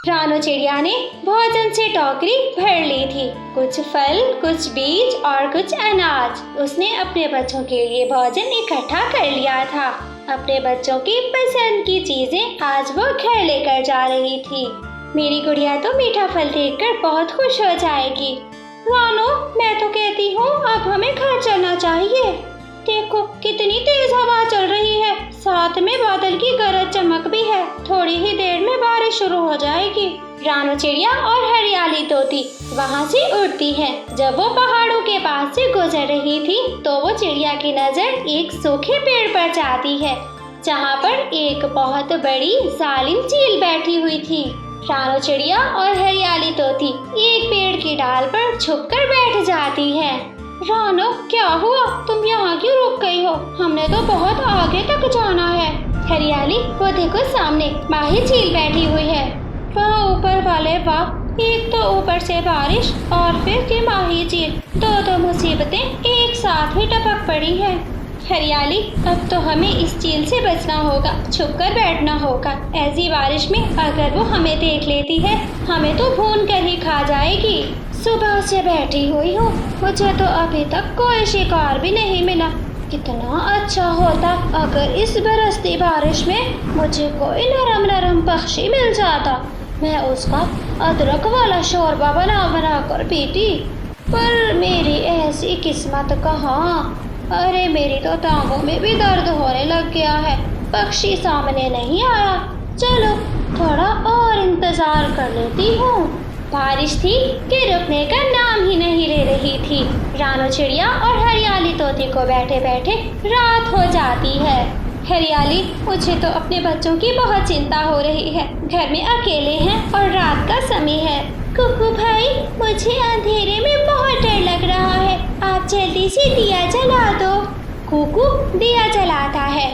रानो चिड़िया ने भोजन से टोकरी भर ली थी। कुछ फल, कुछ बीज और कुछ अनाज। उसने अपने बच्चों के लिए भोजन इकट्ठा कर लिया था। अपने बच्चों की पसंद की चीजें आज वो घर लेकर जा रही थी। मेरी गुड़िया तो मीठा फल देखकर बहुत खुश हो जाएगी। रानो, मैं तो कहती हूँ अब हमें घर चलना चाहिए। देखो कितनी तेज हवा चल रही है, साथ में बादल की गरज चमक भी है। थोड़ी ही देर में बारिश शुरू हो जाएगी। रानो चिड़िया और हरियाली तोती वहाँ से उड़ती है। जब वो पहाड़ों के पास से गुजर रही थी तो वो चिड़िया की नजर एक सूखे पेड़ पर जाती है, जहाँ पर एक बहुत बड़ी जालिम चील बैठी हुई थी। रानो चिड़िया और हरियाली तोती एक पेड़ की डाल पर छुपकर बैठ जाती है। रानो, क्या हुआ? तुम यहाँ क्यों रुक गई हो? हमने तो बहुत आगे तक जाना है। हरियाली, वो देखो सामने माही चील बैठी हुई है। वहाँ ऊपर वाले वाह, एक तो ऊपर से बारिश और फिर ये माही चील, दो मुसीबतें एक साथ ही टपक पड़ी है। हरियाली, अब तो हमें इस चील से बचना होगा, छुपकर बैठना होगा। ऐसी बारिश में अगर वो हमें देख लेती है, हमें तो भून कर ही खा जाएगी। सुबह से बैठी हुई हूँ, मुझे तो अभी तक कोई शिकार भी नहीं मिला। कितना अच्छा होता अगर इस बरसती बारिश में मुझे कोई नरम पक्षी मिल जाता। मैं उसका अदरक वाला शोरबा बना कर पीती। पर मेरी ऐसी किस्मत कहाँ। अरे मेरी तो टांगों में भी दर्द होने लग गया है। पक्षी सामने नहीं आया। चलो थोड़ा और इंतजार कर लेती हूँ। बारिश थी कि रुकने का नाम ही नहीं ले रही थी। रानो चिड़िया और हरियाली तोती को बैठे बैठे रात हो जाती है। हरियाली, मुझे तो अपने बच्चों की बहुत चिंता हो रही है। घर में अकेले हैं और रात का समय है। कुकू भाई, मुझे अंधेरे में बहुत डर लग रहा है। आप जल्दी से दिया जला दो। कुकू दिया जलाता है।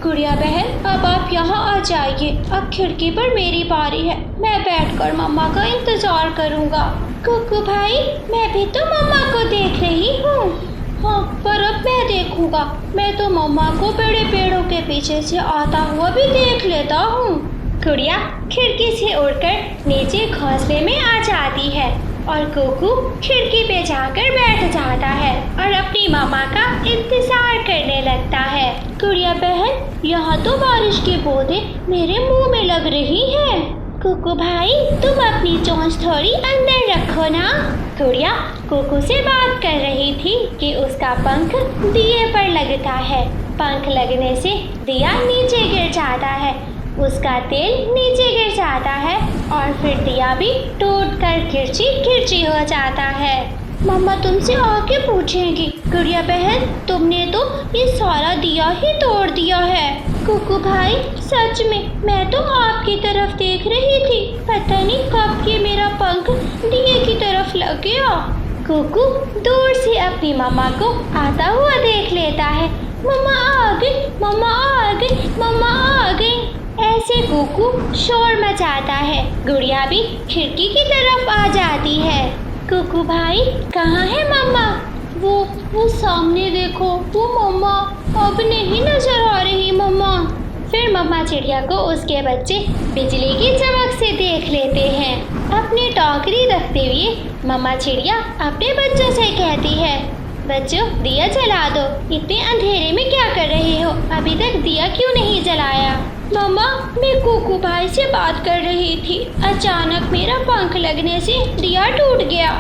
गुड़िया बहन, अब आप यहाँ आ जाइए। अब खिड़की पर मेरी बारी है। मैं बैठकर मम्मा का इंतजार करूँगा। कुकू भाई, मैं भी तो मम्मा को देख रही हूँ। हाँ, पर अब मैं देखूँगा। मैं तो मम्मा को बड़े पेड़ों के पीछे से आता हुआ भी देख लेता हूँ। गुड़िया खिड़की से उड़कर नीचे घोंसले में आ जाती है और कुकू खिड़की पे जाकर बैठ जाता है और अपनी मम्मा का इंतजार करने लगता है। गुड़िया बहन, यहाँ तो बारिश की बूंदें मेरे मुंह में लग रही हैं। कुकू भाई, तुम अपनी चोंच थोड़ी अंदर रखो ना। गुड़िया कुकू से बात कर रही थी कि उसका पंख दिए पर लगता है। पंख लगने से दिया नीचे गिर जाता है, उसका तेल नीचे गिर जाता है और फिर दिया भी टूटकर किरची हो जाता है। मम्मा तुमसे आके पूछेंगी। गुड़िया बहन, तुमने तो ये सारा दिया ही तोड़ दिया है। कुकू भाई, सच में मैं तो आपकी तरफ देख रही थी। पता नहीं कब ये मेरा पंख दिए की तरफ लग गया। कुकू दूर से अपनी मम्मा को आता हुआ देख लेता है। मम्मा आ गई, मम्मा आ गई, मम्मा आ गई। ऐसे कुकू शोर मचाता है। गुड़िया भी खिड़की की तरफ आ जाती है। कुकू भाई, कहाँ है मम्मा? वो सामने देखो, वो मम्मा अब नहीं नजर आ रही मम्मा। फिर मम्मा चिड़िया को उसके बच्चे बिजली की चमक से देख लेते हैं। अपनी टोकरी रखते हुए मम्मा चिड़िया अपने बच्चों से कहती है, बच्चों दिया जला दो। इतने अंधेरे में क्या कर रहे हो? अभी तक दिया क्यों नहीं जलाया? मम्मा, मैं कुकू भाई से बात कर रही थी। अचानक मेरा पंख लगने से दिया टूट गया।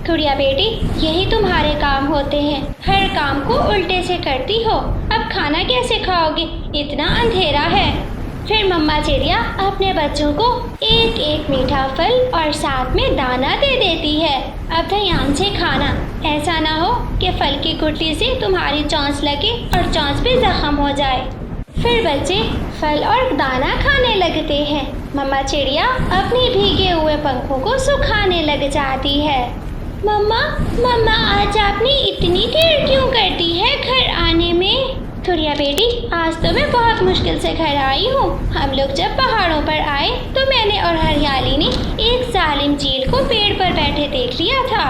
गुड़िया बेटी, यही तुम्हारे काम होते हैं। हर काम को उल्टे से करती हो। अब खाना कैसे खाओगे? इतना अंधेरा है। फिर मम्मा चिड़िया अपने बच्चों को एक एक मीठा फल और साथ में दाना दे देती है। अब ध्यान से खाना, ऐसा ना हो कि फल की गुठली से तुम्हारी चोंच लगे और चोंच पे जख्म हो जाए। फिर बच्चे फल और दाना खाने लगते हैं। मम्मा चिड़िया अपने भीगे हुए पंखों को सुखाने लग जाती है। मम्मा, आज आपने इतनी देर क्यों कर दी है घर आने में? गुड़िया बेटी, आज तो मैं बहुत मुश्किल से घर आई हूँ। हम लोग जब पहाड़ों पर आए तो मैंने और हरियाली ने एक जालिम चील को पेड़ पर बैठे देख लिया था।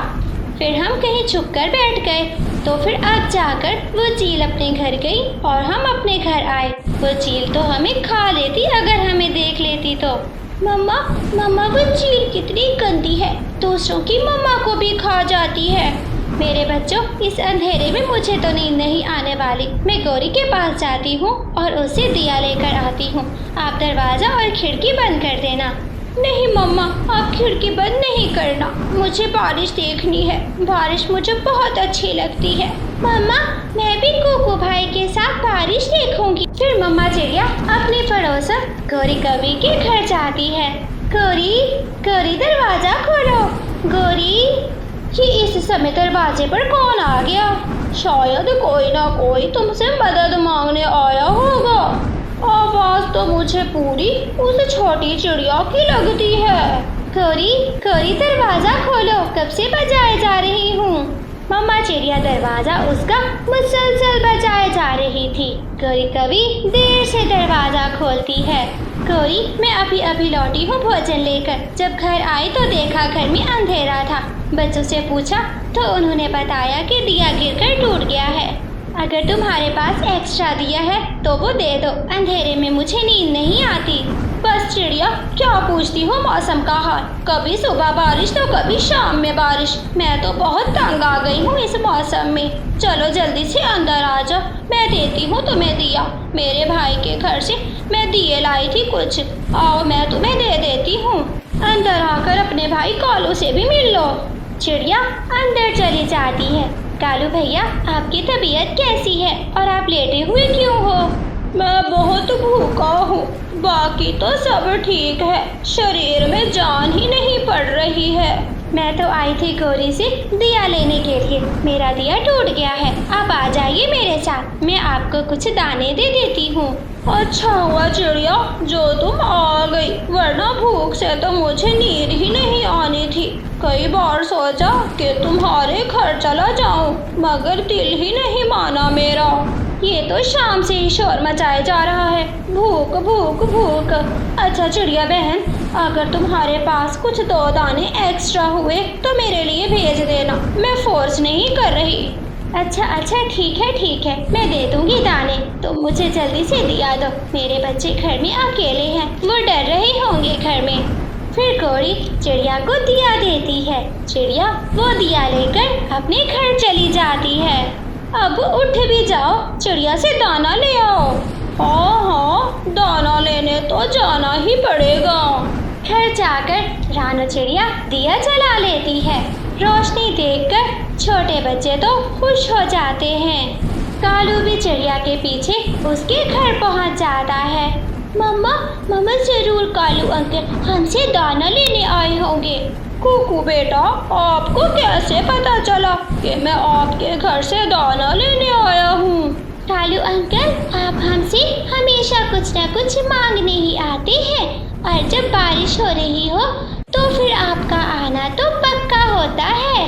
फिर हम कहीं छुप कर बैठ गए, तो फिर अब जाकर वो चील अपने घर गई और हम अपने घर आए। वो चील तो हमें खा लेती अगर हमें देख लेती तो। मम्मा मम्मा वो चील कितनी गंदी है, दूसरों की मम्मा को भी खा जाती है। मेरे बच्चों, इस अंधेरे में मुझे तो नींद नहीं आने वाली। मैं गौरी के पास जाती हूँ और उसे दिया लेकर आती हूँ। आप दरवाजा और खिड़की बंद कर देना। नहीं मम्मा, आप खिड़की बंद नहीं करना, मुझे बारिश देखनी है। बारिश मुझे बहुत अच्छी लगती है। मम्मा, मैं भी कुकू भाई के साथ बारिश देखूंगी। फिर मम्मा चिड़िया अपने पड़ोसन गौरी कवि के घर जाती है। गौरी, गौरी दरवाजा खोलो। गौरी, ये इस समय दरवाजे पर कौन आ गया? शायद कोई ना कोई तुमसे मदद मांगने आया होगा। आवाज तो मुझे पूरी उस छोटी चिड़िया की लगती है। गौरी, गौरी दरवाजा खोलो, कब से बजाए जा रही हूँ। मम्मा चिड़िया दरवाजा उसका मुसलसल बजाए जा रही थी। गौरी कवि देर से दरवाजा खोलती है। गौरी, मैं अभी अभी लौटी हूँ भोजन लेकर। जब घर आई तो देखा घर में अंधेरा था। बच्चों से पूछा तो उन्होंने बताया कि दिया गिरकर टूट गया है। अगर तुम्हारे पास एक्स्ट्रा दिया है तो वो दे दो, अंधेरे में मुझे नींद नहीं आती। बस चिड़िया, क्या पूछती हो मौसम का हाल? कभी सुबह बारिश तो कभी शाम में बारिश। मैं तो बहुत तंग आ गई हूँ इस मौसम में। चलो जल्दी से अंदर आ जाओ, मैं देती हूँ तुम्हें दिया। मेरे भाई के घर से मैं दिए लाई थी कुछ, आओ मैं तुम्हें दे देती हूँ। अंदर आकर अपने भाई कालू से भी मिल लो। चिड़िया अंदर चली जाती है। कालू भैया, आपकी तबीयत कैसी है और आप लेटे हुए क्यों हो? मैं बहुत भूखा हूँ, बाकी तो सब ठीक है, शरीर में जान ही नहीं पड़ रही है। मैं तो आई थी गौरी से दिया लेने के लिए, मेरा दिया टूट गया है। आप आ जाइए मेरे साथ, मैं आपको कुछ दाने दे देती हूँ। अच्छा हुआ चिड़िया जो तुम आ गई, वरना भूख से तो मुझे नींद ही नहीं आनी थी। कई बार सोचा कि तुम्हारे घर चला जाऊं, मगर दिल ही नहीं माना मेरा। ये तो शाम से ही शोर मचाया जा रहा है, भूख भूख भूख। अच्छा चिड़िया बहन, अगर तुम्हारे पास कुछ 2 दाने एक्स्ट्रा हुए तो मेरे लिए भेज देना, मैं फोर्स नहीं कर रही। अच्छा ठीक है, मैं दे दूंगी दाने। तुम मुझे जल्दी से दिया दो, मेरे बच्चे घर में अकेले हैं, वो डर रहे होंगे घर में। फिर गौरी चिड़िया को दिया देती है। चिड़िया वो दिया लेकर अपने घर चली जाती है। अब उठ भी जाओ, चिड़िया से दाना ले आओ। हाँ, दाना लेने तो जाना ही पड़ेगा। घर जाकर रानू चिड़िया दिया जला लेती है। रोशनी देखकर छोटे बच्चे तो खुश हो जाते हैं। कालू भी चिड़िया के पीछे उसके घर पहुंच जाता है। मम्मा जरूर कालू अंकल हमसे दाना लेने आए होंगे। कुकू बेटा, आपको कैसे पता चला कि मैं आपके घर से दाना लेने आया हूँ? कालू अंकल, आप हमसे हमेशा कुछ न कुछ मांगने ही आते हैं, और जब बारिश हो रही हो तो फिर आपका आना तो पक्का होता है।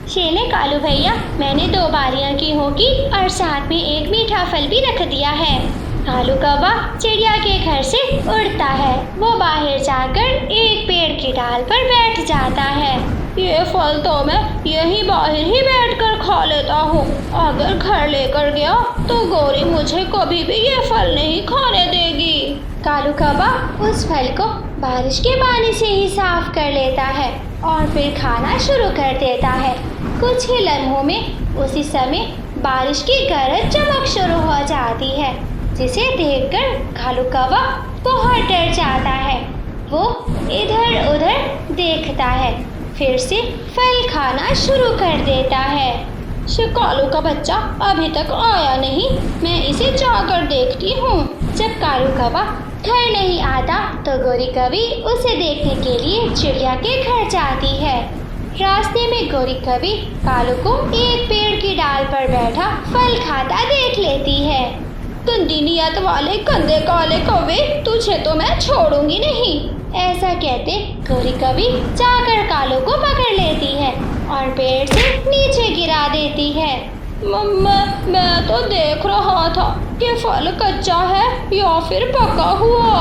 शेले कालू भैया, मैंने 2 बारियां की होगी और साथ में एक मीठा फल भी रख दिया है। कालू कौवा चिड़िया के घर से उड़ता है। वो बाहर जाकर एक पेड़ की डाल पर बैठ जाता है। ये फल तो मैं यहीं बाहर ही बैठकर खा लेता हूँ, अगर घर लेकर गया तो गौरी मुझे कभी भी ये फल नहीं खाने देगी। कालू कौवा उस फल को बारिश के पानी से ही साफ कर लेता है और फिर खाना शुरू कर देता है। कुछ ही लम्हों में उसी समय बारिश की गरज चमक शुरू हो जाती है, जिसे देखकर कालू कौवा बहुत डर जाता है। वो इधर उधर देखता है, फिर से फल खाना शुरू कर देता है। कालू का बच्चा अभी तक आया नहीं, मैं इसे जाकर देखती हूँ। जब कालू कौवा घर नहीं आता तो गौरी कवि उसे देखने के लिए चिड़िया के घर जाती है। रास्ते में गौरी कवि कालू को एक पेड़ की डाल पर बैठा फल खाता देख लेती है। गंदी नियत वाले गंदे काले कौवे, तुझे तो मैं छोड़ूंगी नहीं। ऐसा कहते गौरी कवि जाकर कालू को पकड़ लेती है और पेड़ से नीचे गिरा देती है। मैं तो देख रहा था कि फल कच्चा है या फिर पका हुआ।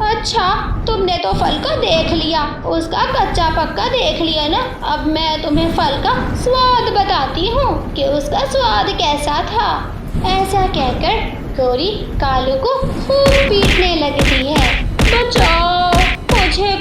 अच्छा, तुमने तो फल को देख लिया, उसका कच्चा पक्का देख लिया ना। अब मैं तुम्हें फल का स्वाद बताती हूँ कि उसका स्वाद कैसा था। ऐसा कहकर गौरी कालू को खूब पीटने लगती है। बचाओ, मुझे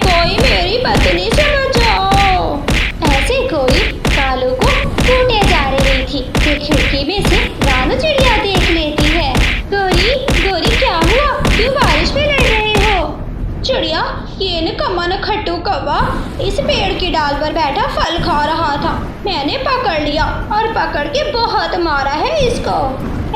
ये निकम्मा नखट्टू कौवा इस पेड़ की डाल पर बैठा फल खा रहा था। मैंने पकड़ लिया और पकड़ के बहुत मारा है इसको।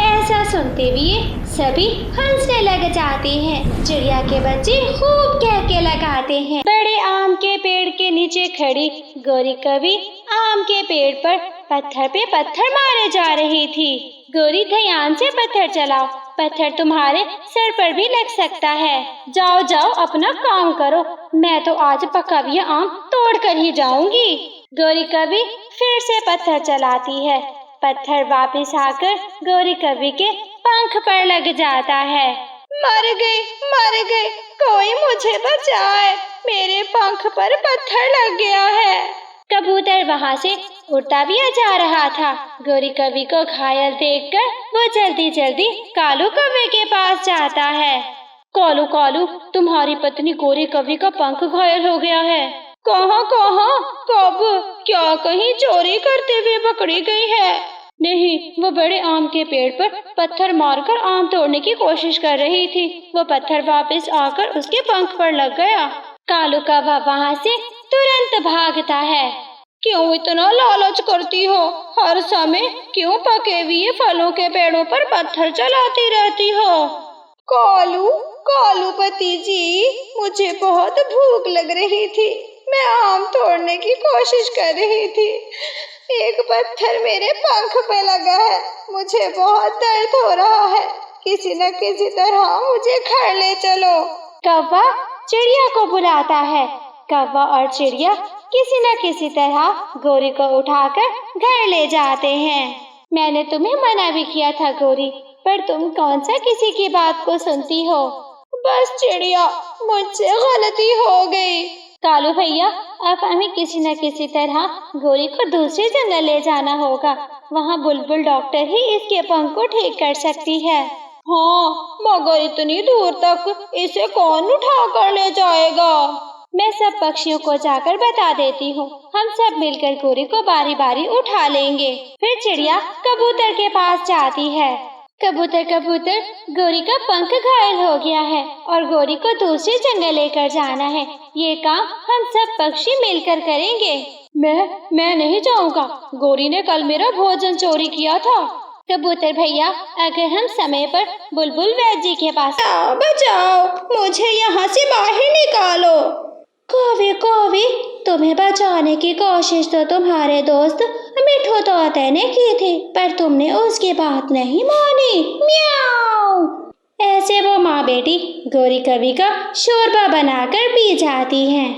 ऐसा सुनते हुए सभी हंसने लग जाते हैं। चिड़िया के बच्चे खूब कहके लगाते हैं। बड़े आम के पेड़ के नीचे खड़ी गौरी कवि आम के पेड़ पर पत्थर पे पत्थर मारे जा रही थी। गौरी ध्यान से पत्थर चलाओ, पत्थर तुम्हारे सर पर भी लग सकता है। जाओ जाओ अपना काम करो, मैं तो आज पका हुआ आम तोड़ कर ही जाऊंगी। गौरी कवि फिर से पत्थर चलाती है। पत्थर वापस आकर गौरी कवि के पंख पर लग जाता है। मर गई, कोई मुझे बचाए, मेरे पंख पर पत्थर लग गया है। कबूतर वहाँ से उड़ता भी जा रहा था। गौरी कवि को घायल देखकर वो जल्दी जल्दी कालू कौवे के पास जाता है। कालू कालू, तुम्हारी पत्नी गौरी कवि का पंख घायल हो गया है। कहाँ कब, क्या कहीं चोरी करते हुए पकड़ी गई है? नहीं, वो बड़े आम के पेड़ पर पत्थर मारकर आम तोड़ने की कोशिश कर रही थी। वो पत्थर वापस आकर उसके पंख पर लग गया। कालू कौवा वहाँ से तुरंत भागता है। क्यों इतना लालच करती हो? हर समय क्यों पके हुए फलों के पेड़ों पर पत्थर चलाती रहती हो? कालू पति जी, मुझे बहुत भूख लग रही थी, मैं आम तोड़ने की कोशिश कर रही थी। एक पत्थर मेरे पंख पे लगा है, मुझे बहुत दर्द हो रहा है, किसी न किसी तरह मुझे घर ले चलो। कौवा चिड़िया को बुलाता है। कौवा और चिड़िया किसी न किसी तरह गौरी को उठाकर घर ले जाते हैं। मैंने तुम्हें मना भी किया था गौरी, पर तुम कौन सा किसी की बात को सुनती हो। बस चिड़िया, मुझसे गलती हो गई। कालू भैया, अब हमें किसी न किसी तरह गौरी को दूसरे जंगल ले जाना होगा। वहाँ बुलबुल डॉक्टर ही इसके पंख को ठीक कर सकती है। हाँ, मगर इतनी दूर तक इसे कौन उठा कर ले जाएगा? मैं सब पक्षियों को जाकर बता देती हूँ, हम सब मिलकर गौरी को बारी बारी उठा लेंगे। फिर चिड़िया कबूतर के पास जाती है। कबूतर, गौरी का पंख घायल हो गया है और गौरी को दूसरे जंगल लेकर जाना है। ये काम हम सब पक्षी मिलकर करेंगे। मैं नहीं जाऊंगा, गौरी ने कल मेरा भोजन चोरी किया था। कबूतर भैया, अगर हम समय पर बुलबुल वैद्य जी के पास बचाओ, मुझे यहाँ से बाहर निकालो। कौवे, तुम्हें बचाने की कोशिश तो तुम्हारे दोस्त मिठू तोते ने की थी, पर तुमने उसकी बात नहीं मानी। म्याऊ। ऐसे वो माँ बेटी गौरी कवि का शोरबा बनाकर पी जाती हैं।